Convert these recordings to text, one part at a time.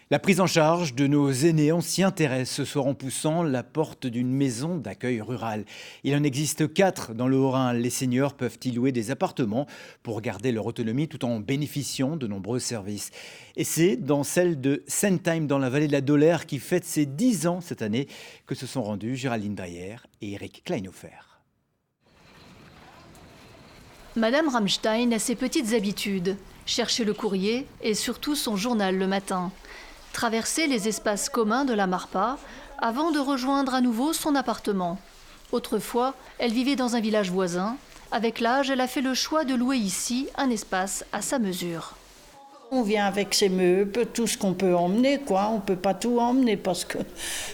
La prise en charge de nos aînés, on s'y intéresse ce soir en poussant la porte d'une maison d'accueil rural. Il en existe 4 dans le Haut-Rhin. Les seniors peuvent y louer des appartements pour garder leur autonomie tout en bénéficiant de nombreux services. Et c'est dans celle de Sentheim dans la vallée de la Dollère qui fête ses 10 ans cette année que se sont rendus Géraldine Dreyer et Eric Kleinhofer. Madame Rammstein a ses petites habitudes. Chercher le courrier et surtout son journal le matin. Traverser les espaces communs de la Marpa avant de rejoindre à nouveau son appartement. Autrefois, elle vivait dans un village voisin. Avec l'âge, elle a fait le choix de louer ici un espace à sa mesure. On vient avec ses meubles, tout ce qu'on peut emmener, quoi. On ne peut pas tout emmener parce que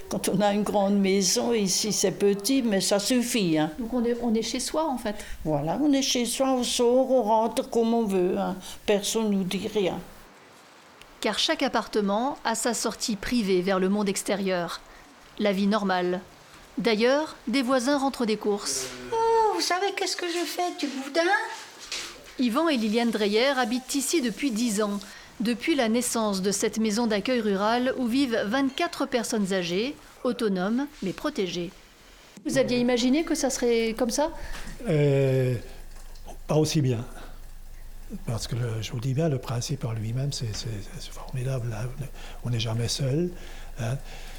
quand on a une grande maison, ici c'est petit, mais ça suffit. Hein. Donc on est chez soi en fait. Voilà, on est chez soi, on sort, on rentre comme on veut. Hein. Personne ne nous dit rien. Car chaque appartement a sa sortie privée vers le monde extérieur. La vie normale. D'ailleurs, des voisins rentrent des courses. Oh, vous savez qu'est-ce que je fais du boudin ? Yvan et Liliane Dreyer habitent ici depuis 10 ans, depuis la naissance de cette maison d'accueil rural où vivent 24 personnes âgées, autonomes mais protégées. Vous aviez imaginé que ça serait comme ça ? Pas aussi bien. Parce que je vous dis bien, le principe en lui-même, c'est formidable. Là, on n'est jamais seul. Hein.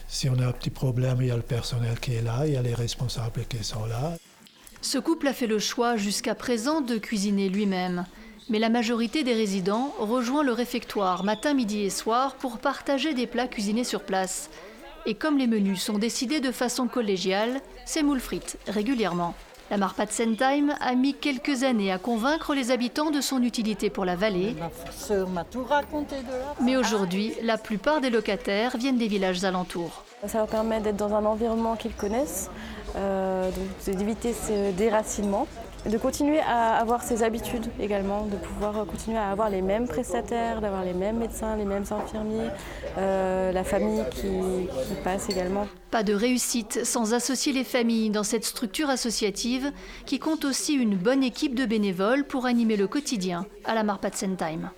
Si on a un petit problème, il y a le personnel qui est là, il y a les responsables qui sont là. Ce couple a fait le choix jusqu'à présent de cuisiner lui-même. Mais la majorité des résidents rejoint le réfectoire matin, midi et soir pour partager des plats cuisinés sur place. Et comme les menus sont décidés de façon collégiale, c'est moules frites régulièrement. La Marpa de Sentheim a mis quelques années à convaincre les habitants de son utilité pour la vallée. Ma sœur m'a tout raconté de là. Mais aujourd'hui, la plupart des locataires viennent des villages alentours. Ça leur permet d'être dans un environnement qu'ils connaissent, d'éviter ce déracinement, de continuer à avoir ses habitudes également, de pouvoir continuer à avoir les mêmes prestataires, d'avoir les mêmes médecins, les mêmes infirmiers, la famille qui passe également. Pas de réussite sans associer les familles dans cette structure associative qui compte aussi une bonne équipe de bénévoles pour animer le quotidien à la Marpa de Sentheim.